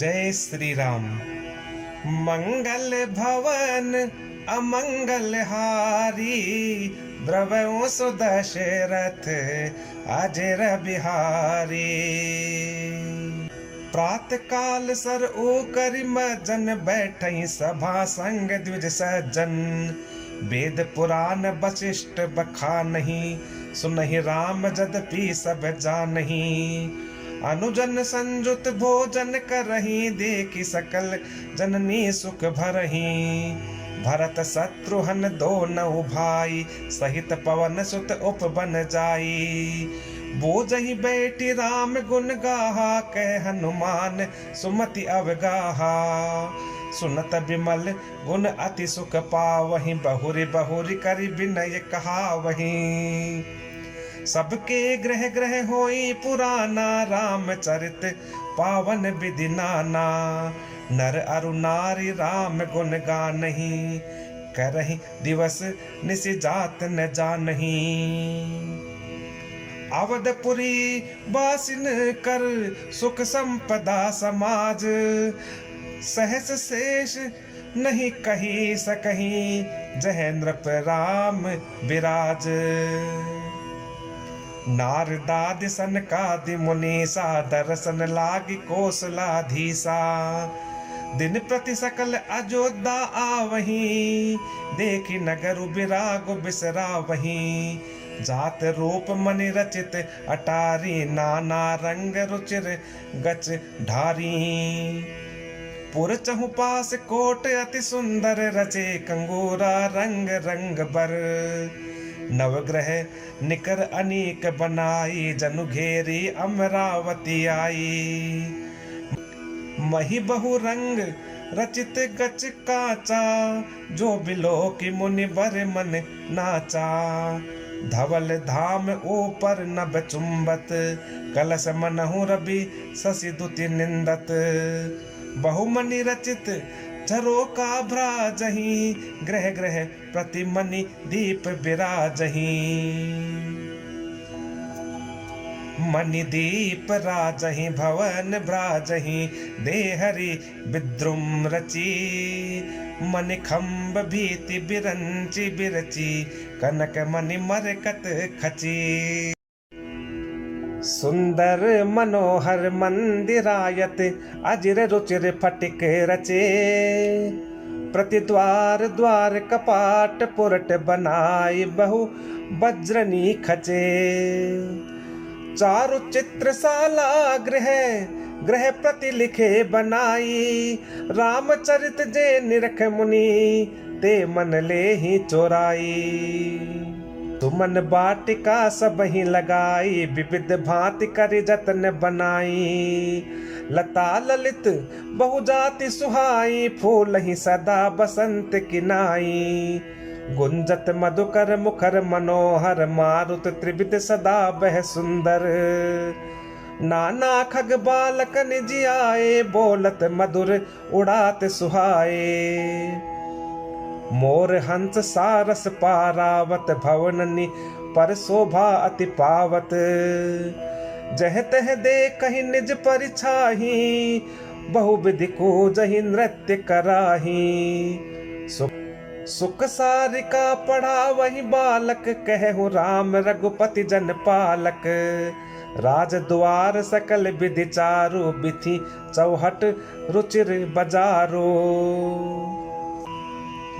जय श्री राम। मंगल भवन अमंगल हारी, द्रवयों सुदशरथ अजर बिहारी। प्रात काल सर ओकर मजन, बैठई सभा संग द्विज सज्जन। वेद पुराण वशिष्ठ बखानहि, सुनहि राम जदपि सब जानहि। अनुजन संजुत भोजन करहि, देखि सकल जननी सुख भरहि। भरत शत्रुघ्न दोनों भाई, सहित पवन सुत उपबन जाई। बोझहि बैठी राम गुण गाहा, कह हनुमान सुमति अवगाहा। सुनत बिमल गुण अति सुख पावहि, बहुरी बहुरी करि विनय कहावहि। सबके ग्रह ग्रह होई पुराना, रामचरित पावन विधि नाना। नर अरु नारी राम गुण गानहि, करहि दिवस निस जात न जानहि। अवधपुरी बासिन कर, सुख संपदा समाज। सहस शेष नहीं कही सकही, जय नृप राम विराज। नारदादि सनकादि मुनीसा, दर्शन लागी कौशलाधीसा। दिन प्रति सकल अयोध्या आवहीं, देखी नगर विराग बिसरावहीं। जात रूप मनि रचित अटारी, नाना रंग रुचिर गच ढारी। पुर चहु पास कोट अति सुंदर, रचे कंगूरा रंग रंग बर। नवग्रह निकर अनेक बनाई, जनु घेरी अमरावती आई। मही बहु रंग रचित गच काचा, जो बिलो की मुनि बर मन नाचा। धवल धाम ऊपर नभ चुंबत, कलश मनहु रवि शशि दुति निंदत। बहुमनि रचित झरोका भ्राजहि, ग्रह ग्रह प्रति मनि दीप विराजहि। मणि दीप राजहि भवन भ्राजहि, देहरि विद्रुम रची। मणि खम्भ भीति बिरंची बिरची, कनक मणि मरकत खची। सुंदर मनोहर मंदिरायत, अजिर रुचिर फटिक रचे। प्रति द्वार द्वार कपाट पुरट बनाई, बहु वज्रनी खचे। चारु चित्रशाला गृह ग्रह प्रति लिखे बनाई। रामचरित जे निरख मुनि, ते मन ले ही चोराई। तुमन बाटिका सब ही लगाई, विविध भांति करि जतन बनाई। लता ललित बहुजाति सुहाई, फूल ही सदा बसंत किनाई। गुंजत मधुकर मुखर मनोहर, मारुत त्रिविध सदा बह सुंदर। नाना खग बालक निजियाए, बोलत मधुर उड़ात सुहाए। मोर हंस सारस पारावत, भवननि पर शोभा अति पावत। जह तह देखहि निज परिछाही, बहुविधि को जहि नृत्य कराही। सुख सारिका पढ़ा वही बालक, कहु राम रघुपति जन पालक। राज द्वार सकल विधि चारु, बिथि चौहट रुचिर बजारो।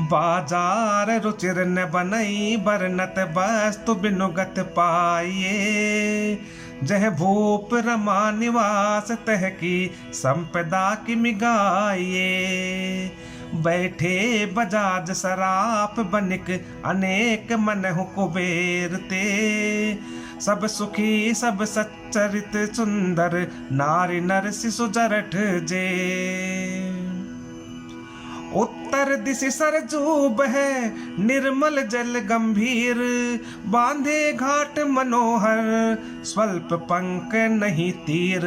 बाजार रुचिर न बनई, बरनत वस्तु बिनुगत पाइये। जह भूप रमा निवास, तह की संपदा की मिगाइये। बैठे बजाज सराफ बनिक, अनेक मनहु कुबेर ते। सब सुखी सब सच्चरित सुंदर, नारी नर शिशु जरठ जे। उत्तर दिशि सरजू बहे, निर्मल जल गंभीर। बांधे घाट मनोहर, स्वल्प पंख नहीं तीर।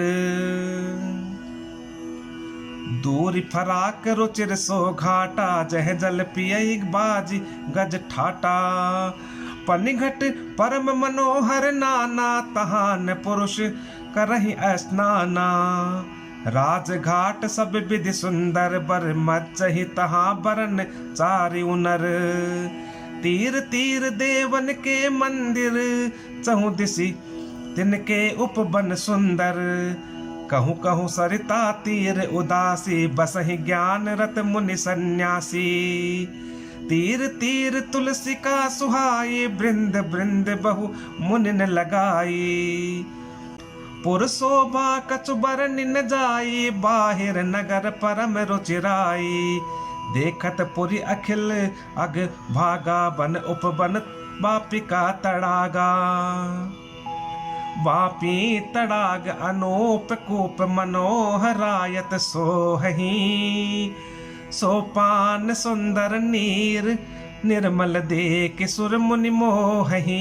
दूरी फराक रुचिर सो घाटा, जह जल पियई बाजी गज ठाटा। पनिघट परम मनोहर नाना, तहान पुरुष करहि स्नाना। राजघाट सब विधि सुंदर, बर मज्जहि तहाँ बरन चारि उनर। तीर तीर देवन के मंदिर, चहु दिशि तिनके उपवन सुंदर। कहूँ कहूँ सरिता तीर उदासी, बसहि ज्ञान रत मुनि सन्यासी। तीर तीर तुलसी का सुहाई, बृंद बृंद बहु मुनिन लगाई। पुर शोभा कछु बरनि न जाई, बाहिर नगर परम रुचिराई। देखत पुरी अखिल अग भागा, बन उपवन बापिका तड़ागा। बापी तड़ाग अनूप कूप, मनोहरायत सोहही। सोपान सुंदर नीर, निर्मल देख सुर मुनि मोहही।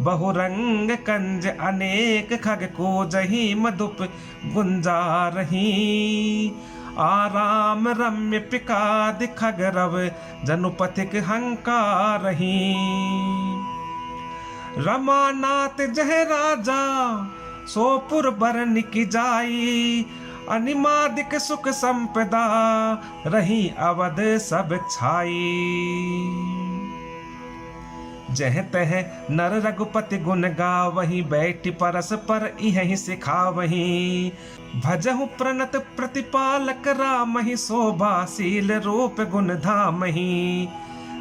बहुरंग कंज अनेक, खग को जही मधुप गुंजारही। आराम रम्य पिकादि खग रव, जनुपथिक हंकारही। रमानाथ जह राजा, सोपुर बरन की जाई। अनिमादिक सुख संपदा, रही अवध सब छाई। जह तह नर रघुपति गुण गावही, बैठि परस पर इहि सिखावही। भजहु प्रणत प्रतिपालक रामहि, शोभाशील रूप गुण धामहि।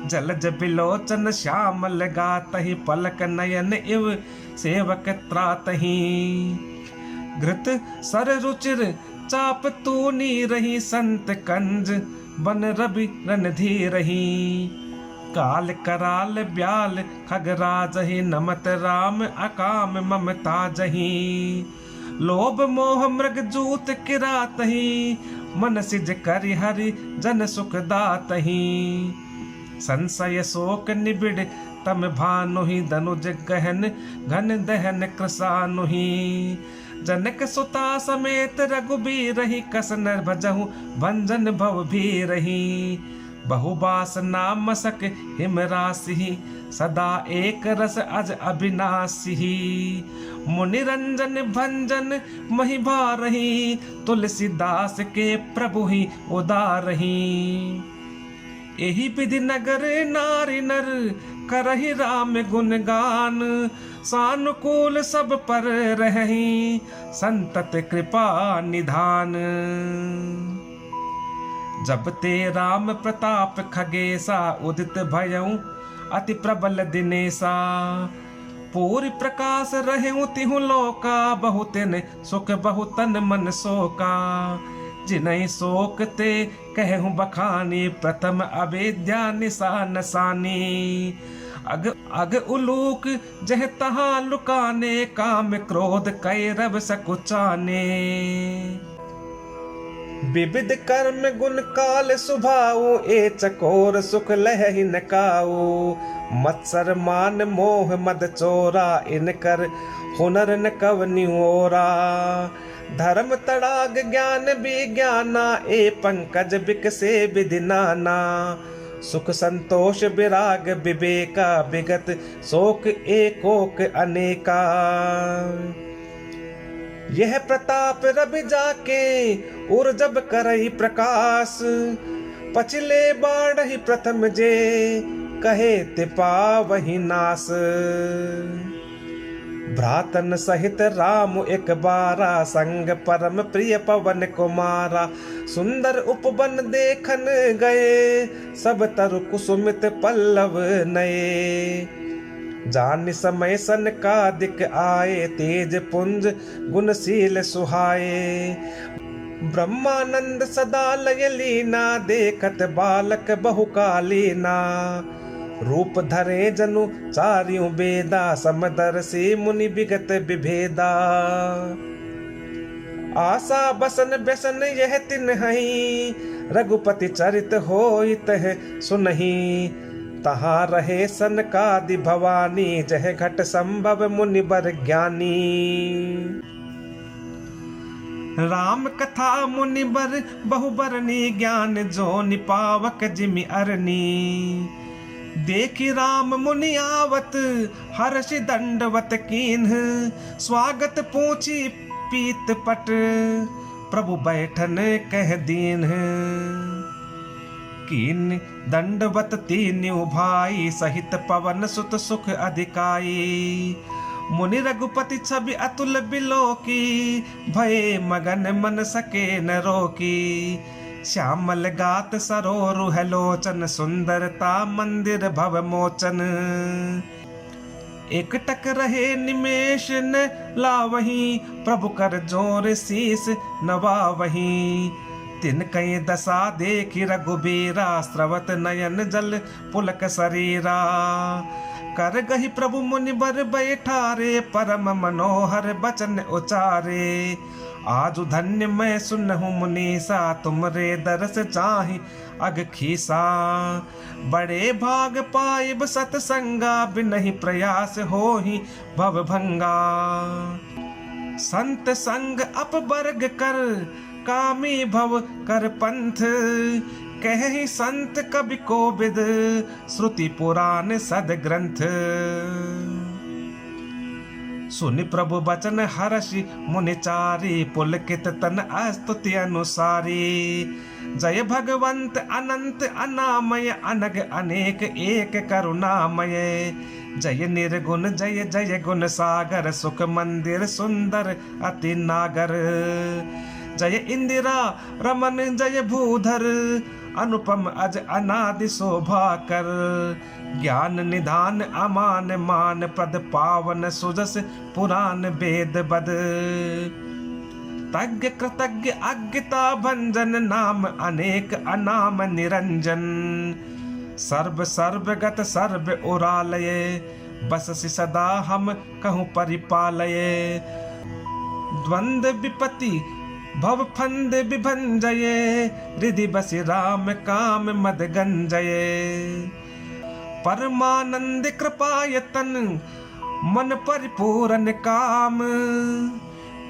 जलज बिलोचन श्यामल गातहि, पलक नयन इव सेवक त्रातहि। घृत सर रुचिर चाप तूनी रही, संत कंज बन रवि रणधीरहि। काल कराल ब्याल खगराजहि, नमत राम अकाम ममता जहि। लोभ मोह मृग जूत किरातहि, मन सिज करि हरि जन सुख दातहि। संशय शोक निबिड़ तम भानुहि, धनुज गहन घन दहन कृसानुहि। जनक सुता समेत रघुबीरहि, कसन भजहु भंजन भव भीरहि। बहुबास नामसक हिम राशि, सदा एक रस अज अविनाशी। मुनि रंजन भंजन महि भारहि, तुलसीदास के प्रभु ही उदारहि। एहि विधि नगर नारी नर, करहि राम गुण गान। सानुकूल सब पर रहि, संतत कृपा निधान। जब ते राम प्रताप खगेसा, उदित भयउ अति प्रबल दिनेसा। पूरी प्रकाश रहु तिहु लोका, बहुतिन सुख बहुतन मन शोका। जिनहि शोक ते कहु बखानी, प्रथम अवेद्या निशान सानी। अग उलूक जह तहाँ लुकाने, काम क्रोध कैरव सकुचाने। विविध कर्म गुण काल सुभाऊ, ए चकोर सुख लहहि न काऊ। मत्सर मान मोह मद चोरा, इनकर हुनर न कवनि ओरा। धर्म तड़ाग ज्ञान विज्ञाना, ए पंकज बिकसे विधि नाना। सुख संतोष विराग विवेका, विगत शोक एकोक अनेका। यह प्रताप रवि जाके, उर जब करई प्रकाश। पछले बाढ़हि प्रथम जे, कहे तिपा वही नास। भ्रातन सहित राम एक बारा, संग परम प्रिय पवन कुमारा। सुंदर उपवन देखन गए, सब तरु कुसुमित पल्लव नए। जान समय सनकादिक आए, तेज पुंज गुणशील सुहाए। ब्रह्मानंद सदा लय लीना, देखत बालक बहुकालीना। रूप धरे जनु चारियों वेदा, समदर्शी मुनि विगत विभेदा। आशा बसन व्यसन यह तिन्हि, रघुपति चरित होई तह सुनहि। तहाँ रहे सनकादि भवानी, जह घट संभव मुनि बर ज्ञानी। राम कथा मुनि बर बहुबरनी, ज्ञान जो निपावक जिमि अरनी। देखि राम मुनि आवत, हर्षि दंडवत कीन्ह। स्वागत पूछी पीत पट, प्रभु बैठन कह दीन। कीन दंडवत तीन्यु भाई, सहित पवन सुत सुख अधिकाई। मुनि रघुपति छवि अतुल बिलोकी, भये मगन मन सके न रोकी। श्यामल गात सरोरु है लोचन, सुंदरता मंदिर भव मोचन। एक टक रहे निमेष न लावहीं, प्रभु कर जोर शीस नवावहीं। तिन कई दशा देखी रघुबीरा, स्रवत नयन जल पुलक शरीरा। कर गही प्रभु मुनि बर बैठारे, परम मनोहर बचन उचारे। आजु धन्य मैं सुनहु मुनीसा, तुमरे दरस चाहि अग खीसा। बड़े भाग पाइब सतसंगा, बिनहि प्रयास होहि भव भंगा। संत संग अपवर्ग कर, कामी भव कर पंथ। कहि संत कवि कोविद, श्रुति पुराण सद ग्रंथ। सुनि प्रभु बचन हर्षि मुनि चारी, पुलकित तन स्तुति अनुसारी। जय भगवंत अनंत अनामय, अनग अनेक एक करुणामय। जय निर्गुण जय जय गुण सागर, सुख मंदिर सुंदर अति नागर। जय इंदिरा रमन जय भूधर, अनुपम अज अनादि शोभा कर। ज्ञान निधान अमान मान, पद पावन सुजस पुराण वेद बद। तज्ञ कृतज्ञ अज्ञता भंजन, नाम अनेक अनाम निरंजन। सर्व सर्वगत सर्व उरालय, बससि सदा हम कहूँ परिपालय। द्वंद्व विपत्ति भव फंद विभंजय, रिधि बसि राम काम मद गंजय। परमानंद कृपायतन, मन परिपूरन काम।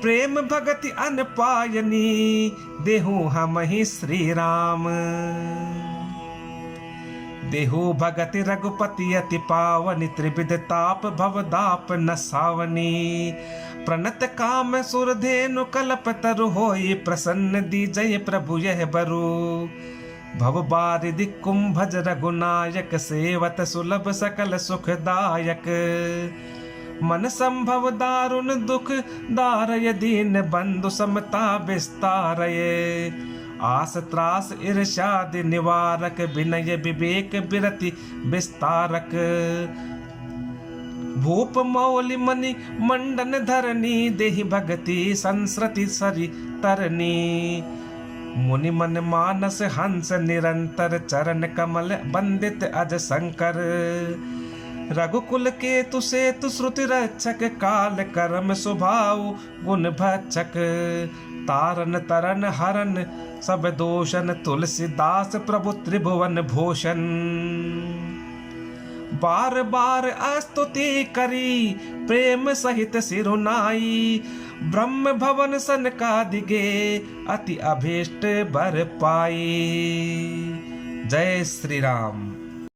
प्रेम भगति अनपायनी, देहु हम ही श्री राम। देहु भगति रघुपति अति पावनी, त्रिविध ताप भव दाप न सावनी। प्रणत काम सुरधेनु कल्प तरु, होई प्रसन्न दीजय प्रभु यह बरु। भव बारिधि कुंभज रघुनायक, सेवत सुलभ सकल सुखदायक। मन संभव दारुण दुख दारय, दीन बंधु समता विस्तारय। आस त्रास ईर्ष्यादि निवारक, विनय विवेक बिरति विस्तारक। भूप मौलि मणि मंडन धरनी, देहि भगति संस्कृति सरि तरनी। मुनि मन मानस हंस निरंतर, चरण कमल बंदित अज शंकर। रघुकुल केतु सेतु श्रुति रक्षक, काल कर्म स्वभाव गुण भक्षक। तारन तरन हरन सब दोषन, तुलसीदास प्रभु त्रिभुवन भूषण। बार बार स्तुति करी, प्रेम सहित सिरुनाई। ब्रह्म भवन सनकादिगे, अति अभीष्ट बर पाई। जय श्री राम।